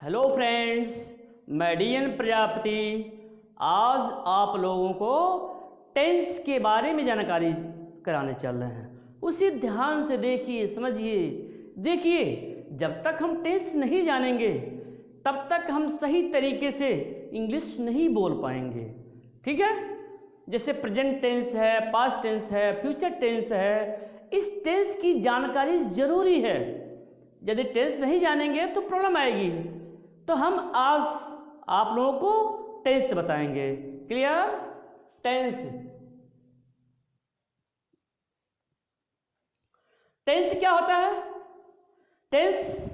Hello friends, मैं DN Prajapati आज आप लोगों को टेंस के बारे में जानकारी कराने चल रहे हैं। उसी ध्यान से देखिए, समझिए। देखिए, जब तक हम टेंस नहीं जानेंगे तब तक हम सही तरीके से इंग्लिश नहीं बोल पाएंगे। ठीक है? जैसे प्रेजेंट टेंस है, पास्ट टेंस है, फ्यूचर टेंस है। इस टेंस की जानकारी जरूरी है। यदि टेंस नहीं जानेंगे तो प्रॉब्लम आएगी। तो हम आज आप लोगों को टेंस बताएंगे। क्लियर? टेंस टेंस क्या होता है? टेंस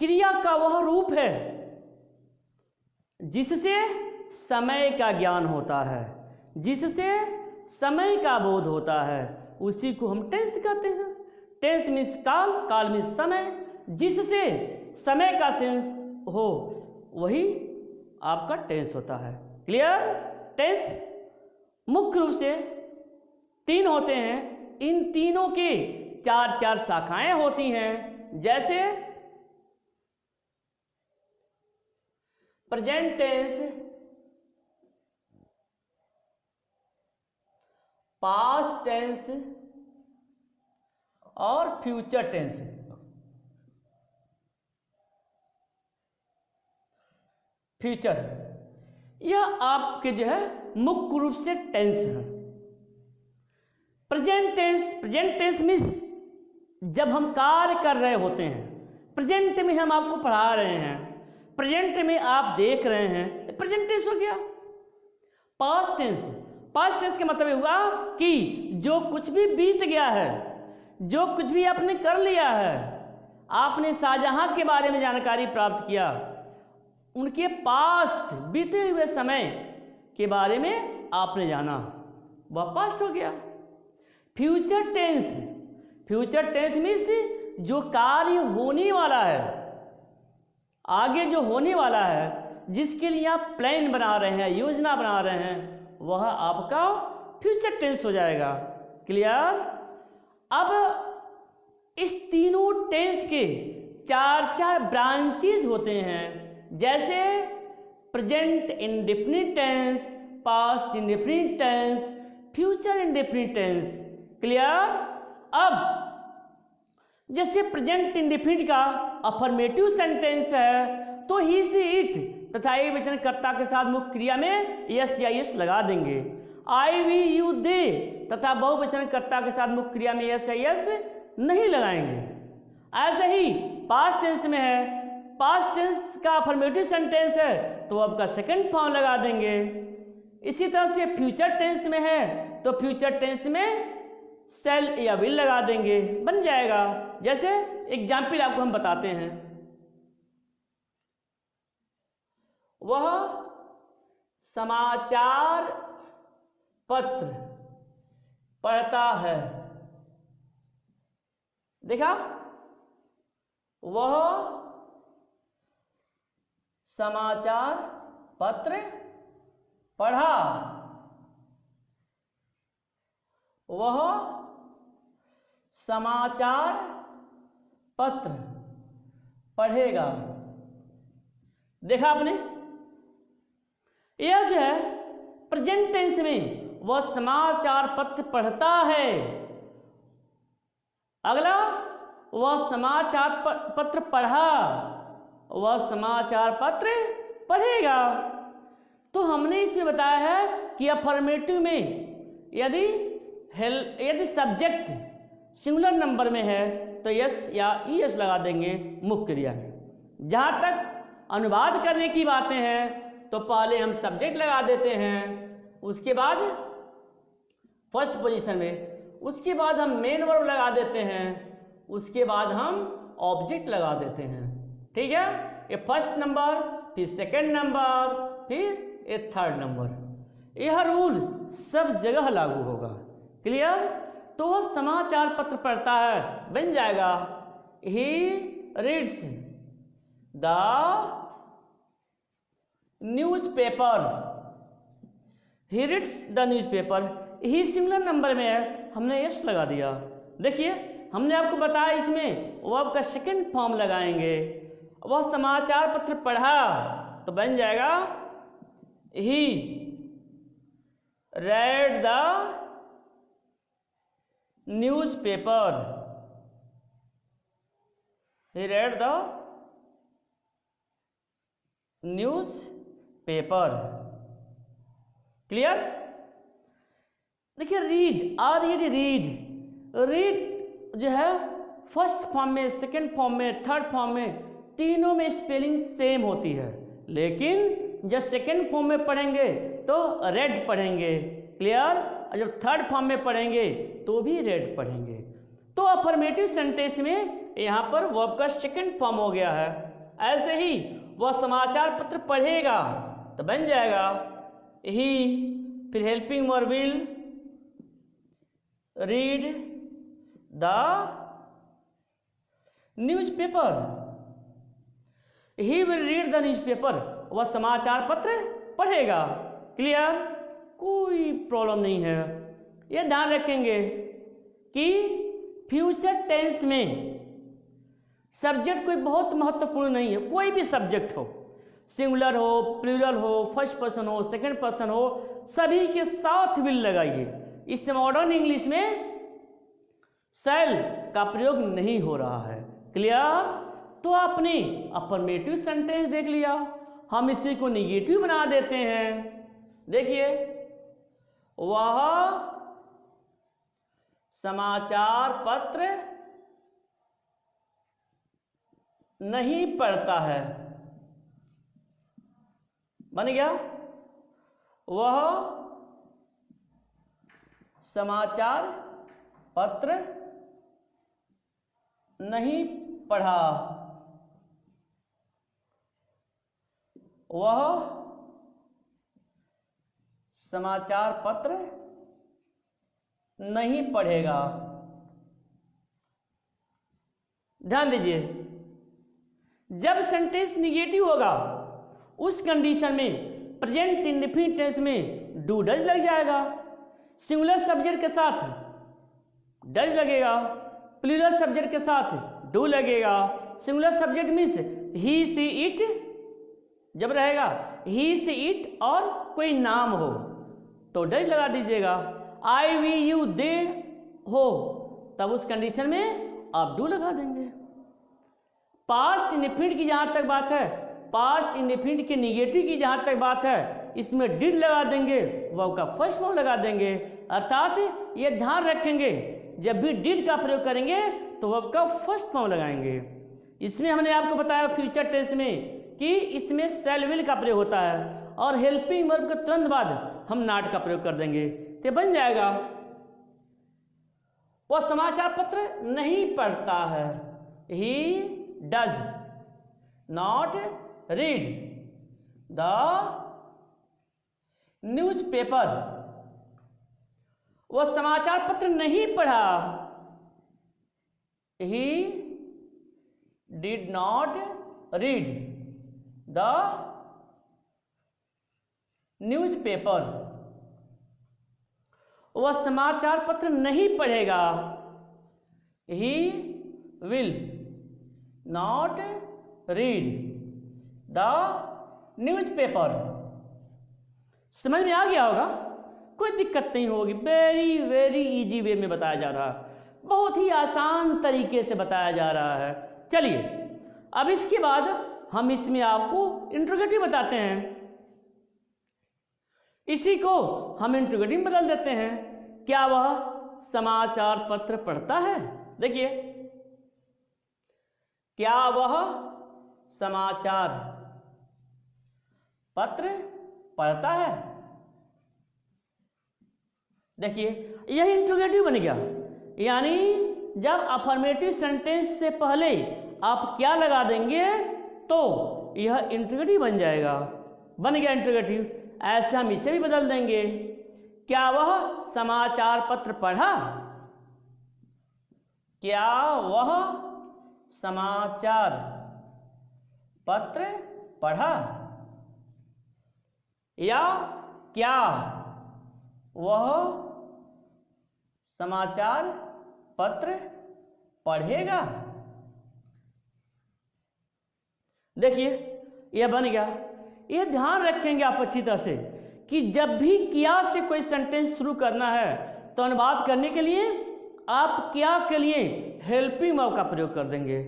क्रिया का वह रूप है जिससे समय का ज्ञान होता है, जिससे समय का बोध होता है, उसी को हम टेंस कहते हैं। टेंस मीन्स काल, काल मीन्स समय। जिससे समय का सेंस हो वही आपका टेंस होता है। क्लियर? टेंस मुख्य रूप से तीन होते हैं। इन तीनों के चार चार शाखाएं होती हैं। जैसे प्रेजेंट टेंस, पास्ट टेंस और फ्यूचर टेंस। फ्यूचर यह आपके जो है मुख्य रूप से टेंस है। प्रेजेंट टेंस मीन्स जब हम कार्य कर रहे होते हैं। प्रेजेंट में हम आपको पढ़ा रहे हैं, प्रेजेंट में आप देख रहे हैं, प्रेजेंट टेंस हो गया। पास्ट टेंस का मतलब हुआ कि जो कुछ भी बीत गया है, जो कुछ भी आपने कर लिया है, आपने शाहजहां के बारे में जानकारी प्राप्त किया, उनके पास्ट बीते हुए समय के बारे में आपने जाना, वह पास्ट हो गया। फ्यूचर टेंस मीन्स जो कार्य होने वाला है, आगे जो होने वाला है, जिसके लिए आप प्लान बना रहे हैं, योजना बना रहे हैं, वह आपका फ्यूचर टेंस हो जाएगा। क्लियर? अब इस तीनों टेंस के चार चार ब्रांचेज होते हैं। जैसे present indefinite tense, past indefinite tense, future indefinite tense. Clear? अब जैसे प्रेजेंट इंडेफिनिट का अफर्मेटिव सेंटेंस है तो ही से इट तथा एक वचन कर्ता के साथ मुख्य क्रिया में यस या यस लगा देंगे। आई वी यू दे तथा बहुवचन कर्ता के साथ मुख्य क्रिया में यस या यस नहीं लगाएंगे। ऐसे ही पास्ट टेंस में है, पास्ट टेंस का अफर्मेटिव सेंटेंस है तो आपका सेकंड फॉर्म लगा देंगे। इसी तरह से फ्यूचर टेंस में है तो फ्यूचर टेंस में सेल या विल लगा देंगे, बन जाएगा। जैसे एग्जाम्पल आपको हम बताते हैं, वह समाचार पत्र पढ़ता है। देखा? वह समाचार पत्र पढ़ा, वह समाचार पत्र पढ़ेगा। देखा आपने? यह जो है प्रेजेंट टेंस में वह समाचार पत्र पढ़ता है। अगला, वह समाचार पत्र पढ़ा, वह समाचार पत्र पढ़ेगा। तो हमने इसमें बताया है कि अफर्मेटिव में यदि सब्जेक्ट सिंगुलर नंबर में है तो यस या ईएस लगा देंगे मुख्य क्रिया में। जहां तक अनुवाद करने की बातें हैं तो पहले हम सब्जेक्ट लगा देते हैं, उसके बाद फर्स्ट पोजीशन में, उसके बाद हम मेन वर्ब लगा देते हैं, उसके बाद हम ऑब्जेक्ट लगा देते हैं। ठीक है? ये फर्स्ट नंबर, फिर सेकंड नंबर, फिर ये थर्ड नंबर। यह रूल सब जगह लागू होगा। क्लियर? तो वह समाचार पत्र पढ़ता है, बन जाएगा he reads the newspaper. He reads the newspaper. He singular number में है, हमने यस लगा दिया। देखिए, हमने आपको बताया इसमें वर्ब का सेकंड फॉर्म लगाएंगे। वह समाचार पत्र पढ़ा, तो बन जाएगा he read the newspaper. He read the newspaper. Clear? देखिए रीड और ये रीड, रीड जो है फर्स्ट फॉर्म में, सेकंड फॉर्म में, थर्ड फॉर्म में, तीनों में स्पेलिंग सेम होती है, लेकिन जब सेकंड फॉर्म में पढ़ेंगे तो रेड पढ़ेंगे। क्लियर? और जब थर्ड फॉर्म में पढ़ेंगे तो भी रेड पढ़ेंगे। तो अफर्मेटिव सेंटेंस में यहाँ पर वर्ब का सेकंड फॉर्म हो गया है। ऐसे ही वह समाचार पत्र पढ़ेगा, तो बन जाएगा ही, फिर helping verb will read the newspaper. He will read the newspaper, वह समाचार पत्र पढ़ेगा। क्लियर? कोई प्रॉब्लम नहीं है। यह ध्यान रखेंगे कि फ्यूचर टेंस में सब्जेक्ट कोई बहुत महत्वपूर्ण नहीं है। कोई भी सब्जेक्ट हो, सिंगुलर हो, प्लूरल हो, फर्स्ट पर्सन हो, सेकंड पर्सन हो, सभी के साथ विल लगाइए। इस मॉडर्न इंग्लिश में शैल का प्रयोग नहीं हो रहा है। क्लियर? तो आपने अफर्मेटिव सेंटेंस देख लिया, हम इसी को निगेटिव बना देते हैं। देखिए, वह समाचार पत्र नहीं पढ़ता है। बन गया, वह समाचार पत्र नहीं पढ़ा। वह समाचार पत्र नहीं पढ़ेगा। ध्यान दीजिए, जब सेंटेंस निगेटिव होगा उस कंडीशन में प्रेजेंट इंडेफिनिट टेंस में डू डज लग जाएगा। सिंगुलर सब्जेक्ट के साथ डज लगेगा, प्लूरल सब्जेक्ट के साथ डू लगेगा। Singular subject means he see it जब रहेगा, ही सी इट और कोई नाम हो तो डज लगा दीजिएगा। आई वी यू दे हो तब उस कंडीशन में आप डू लगा देंगे। पास्ट इंडेफिनिट की जहां तक बात है, पास्ट इंडेफिनिट के निगेटिव की जहां तक बात है, इसमें डिड लगा देंगे, वर्ब का फर्स्ट फॉर्म लगा देंगे। अर्थात ये ध्यान रखेंगे, जब भी डिड का प्रयोग करेंगे तो वर्ब का फर्स्ट फॉर्म लगाएंगे। इसमें हमने आपको बताया फ्यूचर टेंस में कि इसमें शैल विल का प्रयोग होता है, और हेल्पिंग वर्ब के तुरंत बाद हम नॉट का प्रयोग कर देंगे, तो बन जाएगा वह समाचार पत्र नहीं पढ़ता है। He does not read the newspaper. वह समाचार पत्र नहीं पढ़ा। He did not read the newspaper. वह समाचार पत्र नहीं पढ़ेगा। He will not read the newspaper. समझ में आ गया होगा, कोई दिक्कत नहीं होगी। वेरी वेरी इजी वे में बताया जा रहा है, बहुत ही आसान तरीके से बताया जा रहा है। चलिए अब इसके बाद हम इसमें आपको इंट्रोगेटिव बताते हैं। इसी को हम इंट्रोगेटिव बदल देते हैं। क्या वह समाचार पत्र पढ़ता है? देखिए, क्या वह समाचार पत्र पढ़ता है? देखिए, यह इंट्रोगेटिव बन गया, यानी जब अफर्मेटिव सेंटेंस से पहले आप क्या लगा देंगे तो यह इंट्रोगेटिव बन जाएगा। बन गया इंट्रोगेटिव। ऐसे हम इसे भी बदल देंगे। क्या वह समाचार पत्र पढ़ा? क्या वह समाचार पत्र पढ़ा? या क्या वह समाचार पत्र पढ़ेगा? देखिए यह बन गया। यह ध्यान रखेंगे आप अच्छी तरह से कि जब भी क्या से कोई सेंटेंस शुरू करना है तो अनुवाद करने के लिए आप क्या के लिए हेल्पिंग वर्ब का प्रयोग कर देंगे।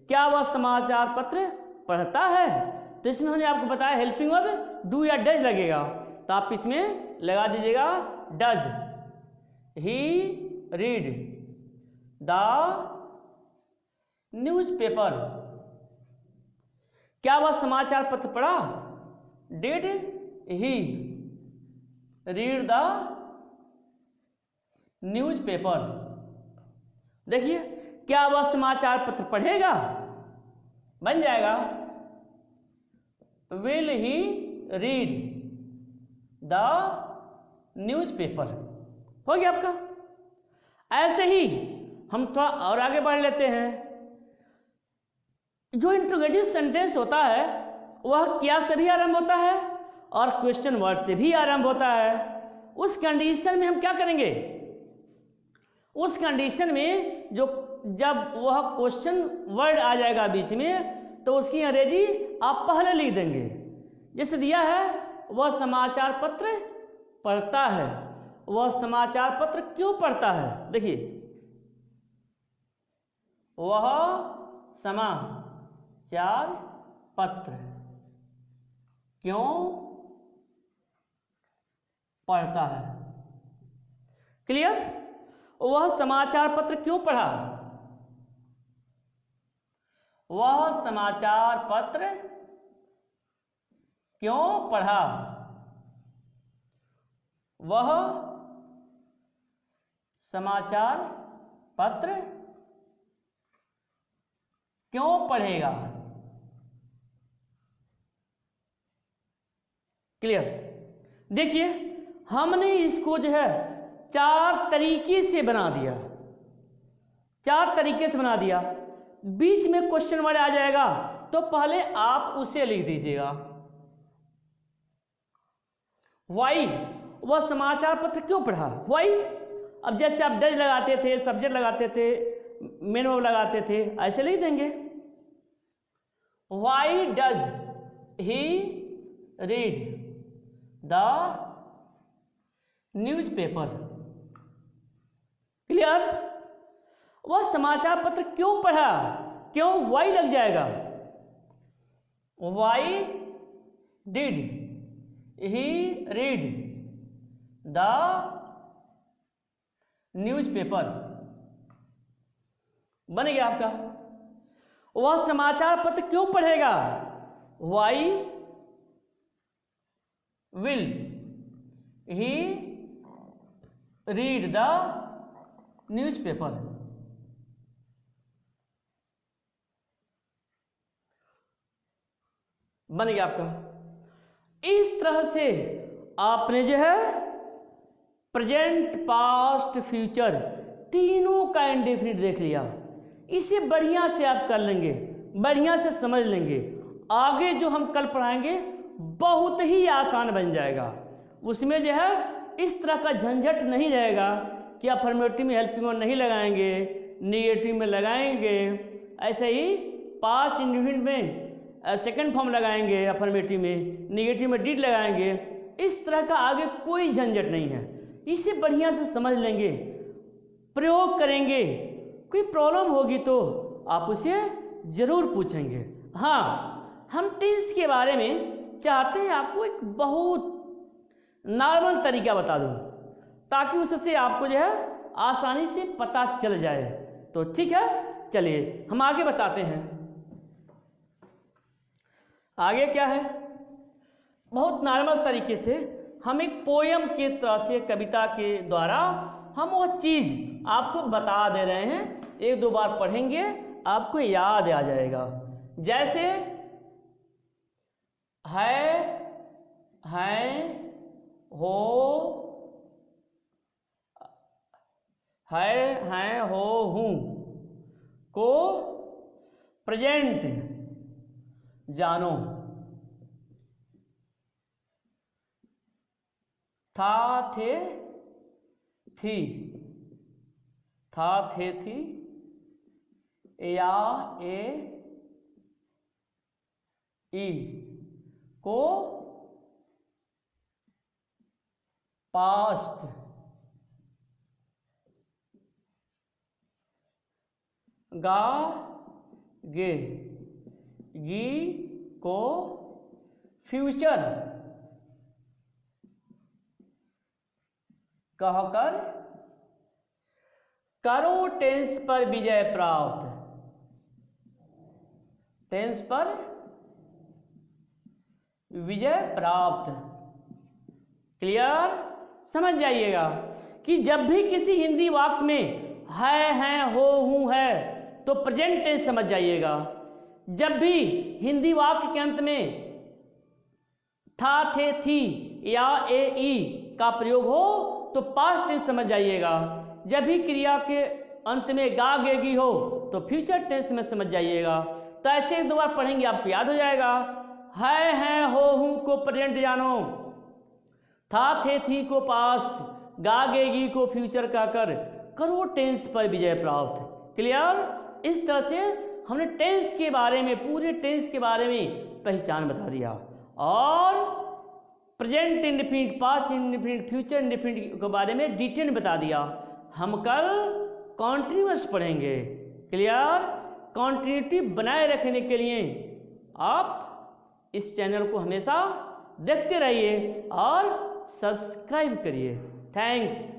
क्या वह समाचार पत्र पढ़ता है, तो इसमें हमने आपको बताया हेल्पिंग वर्ब डू या डज लगेगा, तो आप इसमें लगा दीजिएगा does he read the newspaper. क्या वह समाचार पत्र पढ़ा, did he read the newspaper. देखिए क्या वह समाचार पत्र पढ़ेगा, बन जाएगा will he read the newspaper. हो गया आपका। ऐसे ही हम थोड़ा और आगे बढ़ लेते हैं। जो इंट्रोगेटिव सेंटेंस होता है वह क्या से भी आरंभ होता है और क्वेश्चन वर्ड से भी आरंभ होता है। उस कंडीशन में हम क्या करेंगे, उस कंडीशन में जो जब वह क्वेश्चन वर्ड आ जाएगा बीच में तो उसकी अंग्रेजी आप पहले लिख देंगे। जैसे दिया है वह समाचार पत्र पढ़ता है, वह समाचार पत्र क्यों पढ़ता है। देखिए वह समाचार पत्र क्यों पढ़ता है। क्लियर। वह समाचार पत्र क्यों पढ़ा, वह समाचार पत्र क्यों पढ़ा, वह समाचार पत्र क्यों पढ़ेगा। क्लियर। देखिए हमने इसको जो है चार तरीके से बना दिया, चार तरीके से बना दिया। बीच में क्वेश्चन वर्ड आ जाएगा तो पहले आप उसे लिख दीजिएगा। वाई, वह समाचार पत्र क्यों पढ़ा, वाई। अब जैसे आप डज लगाते थे, सब्जेक्ट लगाते थे, मेन वर्ब लगाते थे, ऐसे लिख देंगे why does he read the newspaper. Clear. वह समाचार पत्र क्यों पढ़ा, क्यों वाई लग जाएगा। Why did he read the newspaper. बन गया आपका। वह समाचार पत्र क्यों पढ़ेगा, why will he read the newspaper. बन गया आपका। इस तरह से आपने जो है प्रेजेंट पास्ट फ्यूचर तीनों का इंडेफिनिट देख लिया। इसे बढ़िया से आप कर लेंगे, बढ़िया से समझ लेंगे, आगे जो हम कल पढ़ाएंगे बहुत ही आसान बन जाएगा। उसमें जो है इस तरह का झंझट नहीं रहेगा कि अफर्मेटिव में हेल्पिंग वर्ब नहीं लगाएंगे, नेगेटिव में लगाएंगे, ऐसे ही पास्ट इंडेफिनिट में सेकंड फॉर्म लगाएंगे, अफर्मेटिव में, नेगेटिव में डिड लगाएंगे। इस तरह का आगे कोई झंझट नहीं है। इसे बढ़िया से समझ लेंगे, प्रयोग करेंगे, कोई प्रॉब्लम होगी तो आप उसे जरूर पूछेंगे। हाँ, हम टेंस के बारे में चाहते हैं आपको एक बहुत नॉर्मल तरीका बता दूं ताकि उससे आपको जो है आसानी से पता चल जाए। तो ठीक है, चलिए हम आगे बताते हैं। आगे क्या है, बहुत नॉर्मल तरीके से हम एक पोयम के तरह से, कविता के द्वारा हम वो चीज आपको बता दे रहे हैं। एक दो बार पढ़ेंगे आपको याद आ जाएगा। जैसे है हो, है हो, हूं को प्रेजेंट जानो, था थे थी, था थे थी, या ए ई को पास्ट, गा गे, गी को फ्यूचर कहकर करो टेंस पर विजय प्राप्त। टेंस पर विजय प्राप्त। क्लियर? समझ जाइएगा कि जब भी किसी हिंदी वाक्य में है, हो, हूं, है तो प्रेजेंट टेंस समझ जाइएगा। जब भी हिंदी वाक्य के अंत में था, थे, थी या ए, ई का प्रयोग हो तो पास्ट टेंस समझ जाइएगा। जब भी क्रिया के अंत में गा, गे, गी हो तो फ्यूचर टेंस में समझ जाइएगा। तो ऐसे एक दो बार पढ़ेंगे आपको याद हो जाएगा। है, हो, हूं को प्रेजेंट जानो, था, थे, थी को पास्ट, गा, गे, गी को फ्यूचर कहकर करो टेंस पर विजय प्राप्त। क्लियर? इस तरह से हमने टेंस के बारे में, पूरे टेंस के बारे में पहचान बता दिया और present indefinite, past indefinite, future indefinite के बारे में डिटेल बता दिया। हम कल कॉन्टिन्यूअस पढ़ेंगे। क्लियर? कॉन्टिन्यूटी बनाए रखने के लिए आप इस चैनल को हमेशा देखते रहिए और सब्सक्राइब करिए। थैंक्स।